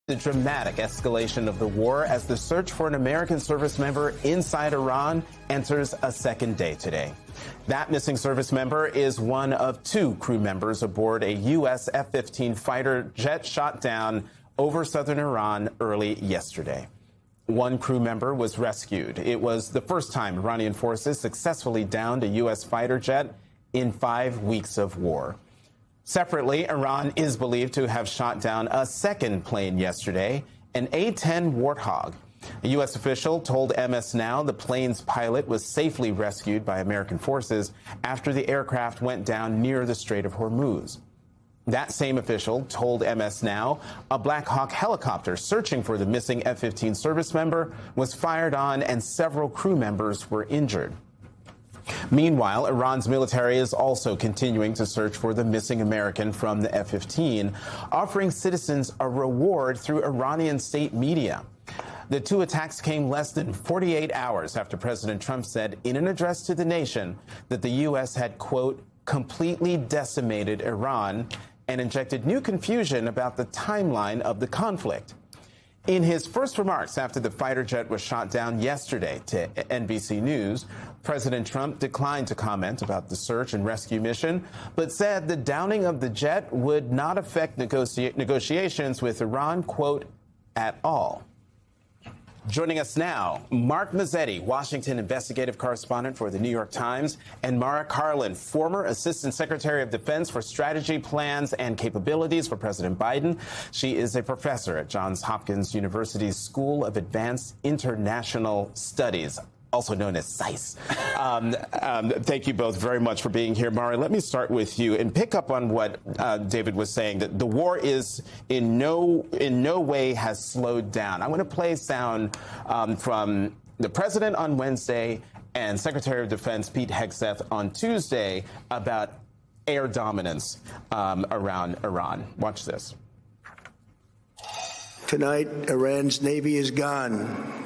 The dramatic escalation of the war as the search for an American service member inside Iran enters a second day today. That missing service member is one of two crew members aboard a U.S. F-15 fighter jet shot down over southern Iran early yesterday. One crew member was rescued. It was the first time Iranian forces successfully downed a U.S. fighter jet in 5 weeks of war. Separately, Iran is believed to have shot down a second plane yesterday, an A-10 Warthog. A U.S. official told MS Now the plane's pilot was safely rescued by American forces after the aircraft went down near the Strait of Hormuz. That same official told MS Now a Black Hawk helicopter searching for the missing F-15 service member was fired on and several crew members were injured. Meanwhile, Iran's military is also continuing to search for the missing American from the F-15, offering citizens a reward through Iranian state media. The two attacks came less than 48 hours after President Trump said in an address to the nation that the U.S. had, quote, completely decimated Iran and injected new confusion about the timeline of the conflict. In his first remarks after the fighter jet was shot down yesterday to NBC News, President Trump declined to comment about the search and rescue mission, but said the downing of the jet would not affect negotiations with Iran, quote, at all. Joining us now, Mark Mazzetti, Washington investigative correspondent for the New York Times, and Mara Karlin, former Assistant Secretary of Defense for Strategy, Plans, and Capabilities for President Biden. She is a professor at Johns Hopkins University's School of Advanced International Studies, also known as SICE. Thank you both very much for being here. Mara, let me start with you and pick up on what David was saying, that the war is in no way has slowed down. I want to play sound from the president on Wednesday and Secretary of Defense Pete Hegseth on Tuesday about air dominance around Iran. Watch this. Tonight, Iran's Navy is gone.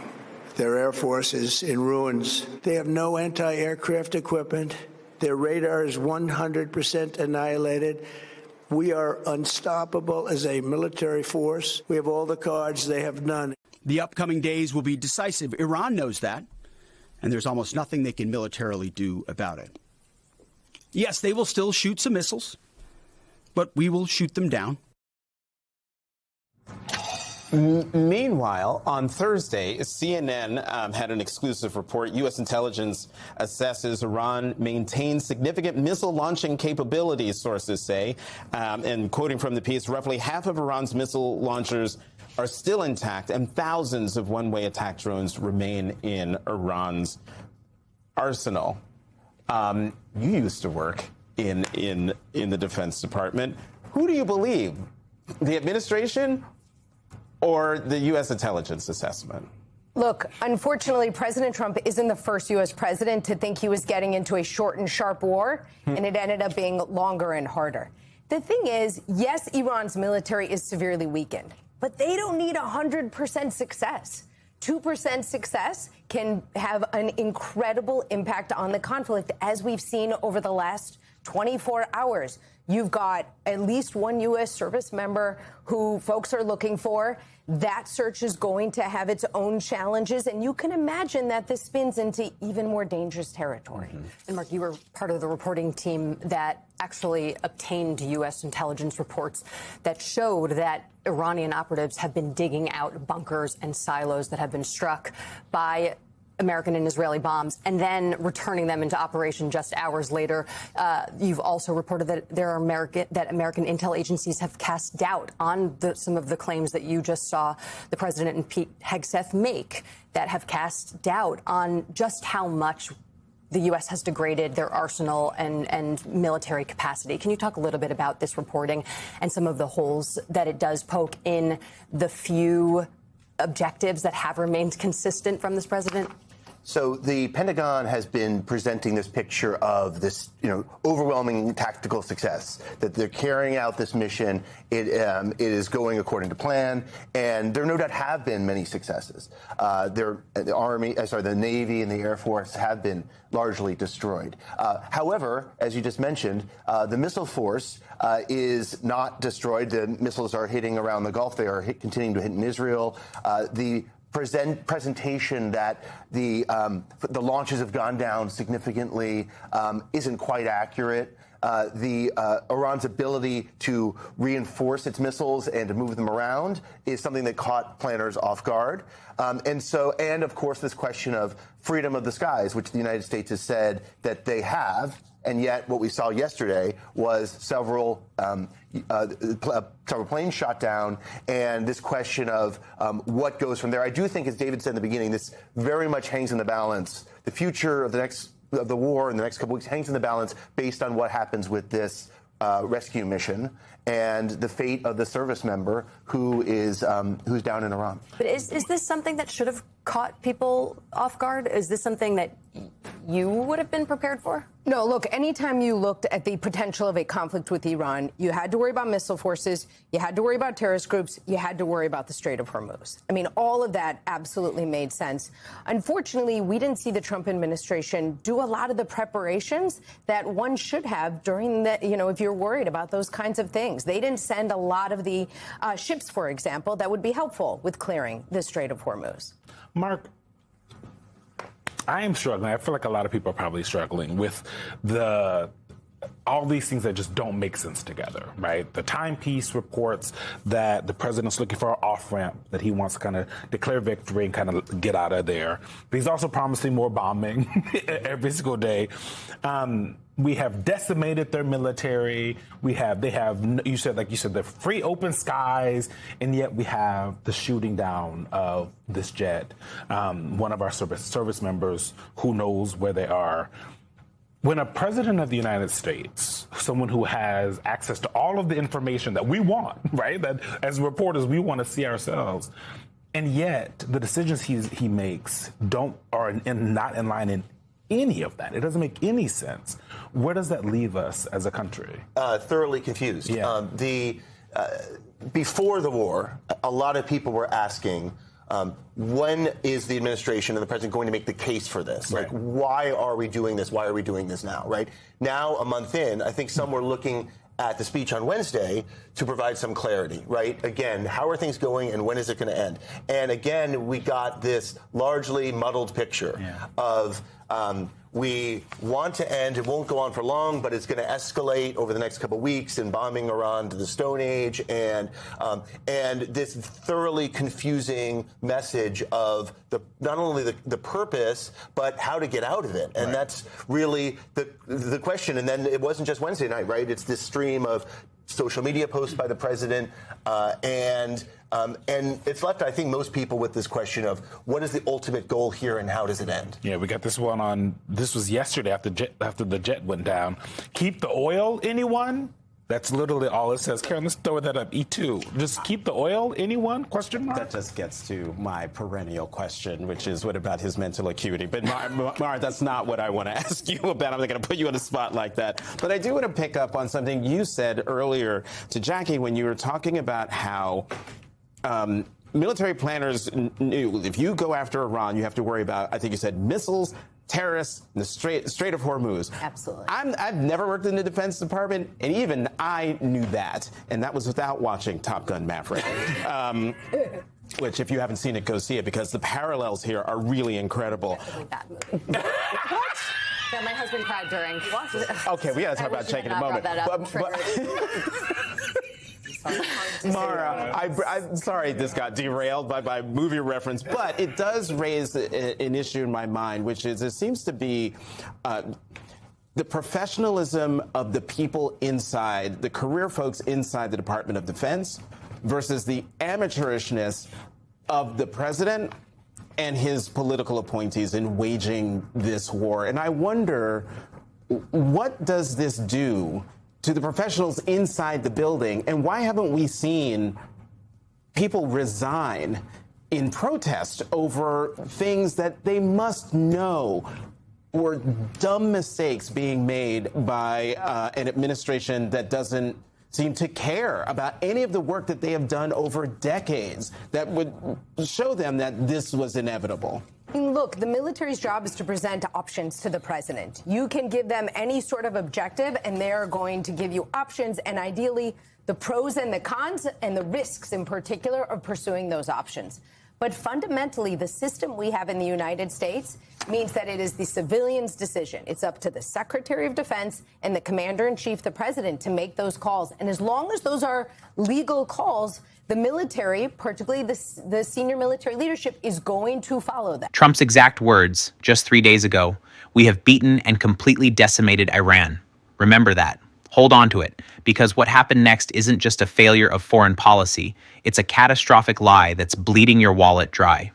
Their Air Force is in ruins. They have no anti-aircraft equipment. Their radar is 100% annihilated. We are unstoppable as a military force. We have all the cards. They have none. The upcoming days will be decisive. Iran knows that, and there's almost nothing they can militarily do about it. Yes, they will still shoot some missiles, but we will shoot them down. Meanwhile, on Thursday, CNN had an exclusive report. U.S. intelligence assesses Iran maintains significant missile launching capabilities, sources say. And quoting from the piece, roughly half of Iran's missile launchers are still intact, and thousands of one-way attack drones remain in Iran's arsenal. You used to work in the Defense Department. Who do you believe, the administration or the U.S. intelligence assessment? Look, unfortunately, President Trump isn't the first U.S. president to think he was getting into a short and sharp war, and it ended up being longer and harder. The thing is, yes, Iran's military is severely weakened, but they don't need 100% success. 2% success can have an incredible impact on the conflict, as we've seen over the last 24 hours. You've got at least one U.S. service member who folks are looking for. That search is going to have its own challenges, and you can imagine that this spins into even more dangerous territory. And Mark, you were part of the reporting team that actually obtained U.S. intelligence reports that showed that Iranian operatives have been digging out bunkers and silos that have been struck by American and Israeli bombs and then returning them into operation just hours later. You've also reported that American intel agencies have cast doubt on some of the claims that you just saw the president and Pete Hegseth make, that have cast doubt on just how much the U.S. has degraded their arsenal and military capacity. Can you talk a little bit about this reporting and some of the holes that it does poke in the few objectives that have remained consistent from this president? So the Pentagon has been presenting this picture of this, overwhelming tactical success, that they're carrying out this mission. It is going according to plan, and there no doubt have been many successes. The Navy and the Air Force have been largely destroyed. However, as you just mentioned, the missile force is not destroyed. The missiles are hitting around the Gulf. They are continuing to hit in Israel. The presentation that the launches have gone down significantly isn't quite accurate. Iran's ability to reinforce its missiles and to move them around is something that caught planners off guard. And of course, this question of freedom of the skies, which the United States has said that they have. And yet what we saw yesterday was several planes shot down, and this question of what goes from there. I do think, as David said in the beginning, this very much hangs in the balance. The future of the war in the next couple weeks hangs in the balance based on what happens with this rescue mission and the fate of the service member who's down in Iran. But is this something that should have caught people off guard? Is this something that you would have been prepared for? No, look, anytime you looked at the potential of a conflict with Iran, you had to worry about missile forces, you had to worry about terrorist groups, you had to worry about the Strait of Hormuz. I mean, all of that absolutely made sense. Unfortunately, we didn't see the Trump administration do a lot of the preparations that one should have during the, if you're worried about those kinds of things. They didn't send a lot of the ships, for example, that would be helpful with clearing the Strait of Hormuz. Mark, I am struggling. I feel like a lot of people are probably struggling with all these things that just don't make sense together, right? The timepiece reports that the president's looking for an off-ramp, that he wants to kind of declare victory and kind of get out of there. But he's also promising more bombing every single day. We have decimated their military. They have, you said, the free open skies, and yet we have the shooting down of this jet. One of our service members, who knows where they are. When a president of the United States, someone who has access to all of the information that we want, right, that as reporters we want to see ourselves, and yet the decisions he makes are not in line in any of that. It doesn't make any sense. Where does that leave us as a country? Thoroughly confused. Yeah. Before the war, a lot of people were asking, when is the administration and the president going to make the case for this? Right. Like, why are we doing this? Why are we doing this now, right? Now, a month in, I think some were looking at the speech on Wednesday to provide some clarity, right? Again, how are things going and when is it going to end? And again, we got this largely muddled picture of we want to end, it won't go on for long, but it's going to escalate over the next couple of weeks in bombing Iran to the Stone Age, and this thoroughly confusing message of not only the purpose, but how to get out of it. And that's really the question. And then it wasn't just Wednesday night, right? It's this stream of social media posts by the president, and it's left, I think, most people with this question of what is the ultimate goal here and how does it end? Yeah, we got this one on. This was yesterday after the jet went down. Keep the oil, anyone? That's literally all it says. Karen, let's throw that up. E2. Just keep the oil, anyone? Question mark? That just gets to my perennial question, which is what about his mental acuity? But Mara, that's not what I want to ask you about. I'm not going to put you on a spot like that. But I do want to pick up on something you said earlier to Jackie when you were talking about how military planners knew if you go after Iran, you have to worry about, I think you said, missiles, terrorists, and the Strait of Hormuz. Absolutely. I've never worked in the Defense Department, and even I knew that, and that was without watching Top Gun Maverick. Which, if you haven't seen it, go see it, because the parallels here are really incredible. That movie. What? Yeah, my husband cried during. Okay, we got to talk about Jake in a moment. Mara, I'm sorry this got derailed by my movie reference, but it does raise an issue in my mind, which is it seems to be the professionalism of the people inside, the career folks inside the Department of Defense versus the amateurishness of the president and his political appointees in waging this war. And I wonder, what does this do to the professionals inside the building, and why haven't we seen people resign in protest over things that they must know were dumb mistakes being made by an administration that doesn't seem to care about any of the work that they have done over decades that would show them that this was inevitable. Look, the military's job is to present options to the president. You can give them any sort of objective, and they're going to give you options, and ideally the pros and the cons and the risks in particular of pursuing those options. But fundamentally, the system we have in the United States means that it is the civilian's decision. It's up to the Secretary of Defense and the Commander-in-Chief, the President, to make those calls. And as long as those are legal calls, the military, particularly the senior military leadership, is going to follow them. Trump's exact words just 3 days ago: "We have beaten and completely decimated Iran." Remember that. Hold on to it, because what happened next isn't just a failure of foreign policy. It's a catastrophic lie that's bleeding your wallet dry.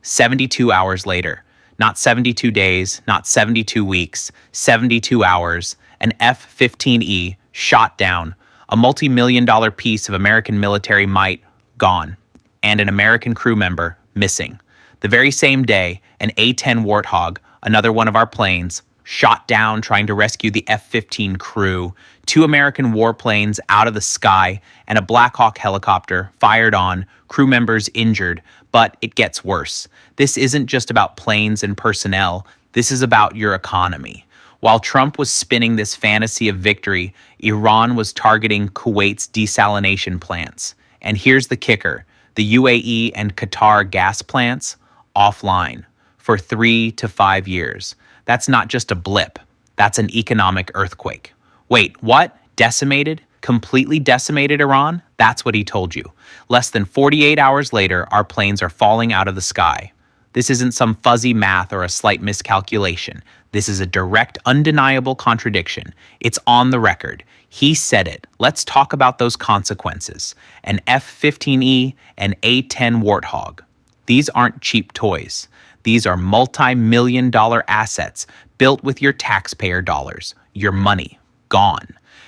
72 hours later, not 72 days, not 72 weeks, 72 hours, an F-15E shot down, a multi-million-dollar piece of American military might gone, and an American crew member missing. The very same day, an A-10 Warthog, another one of our planes, shot down trying to rescue the F-15 crew, 2 American warplanes out of the sky, and a Black Hawk helicopter fired on, crew members injured. But it gets worse. This isn't just about planes and personnel. This is about your economy. While Trump was spinning this fantasy of victory, Iran was targeting Kuwait's desalination plants. And here's the kicker: the UAE and Qatar gas plants offline for 3 to 5 years. That's not just a blip. That's an economic earthquake. Wait, what? Decimated? Completely decimated Iran? That's what he told you. Less than 48 hours later, our planes are falling out of the sky. This isn't some fuzzy math or a slight miscalculation. This is a direct, undeniable contradiction. It's on the record. He said it. Let's talk about those consequences. An F-15E, an A-10 Warthog. These aren't cheap toys. These are multi-million-dollar assets built with your taxpayer dollars, your money, gone.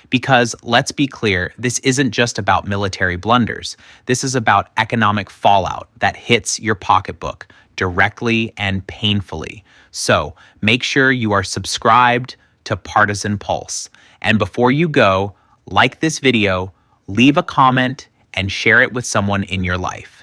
Because let's be clear, this isn't just about military blunders. This is about economic fallout that hits your pocketbook directly and painfully. So make sure you are subscribed to Partisan Pulse. And before you go, like this video, leave a comment, and share it with someone in your life.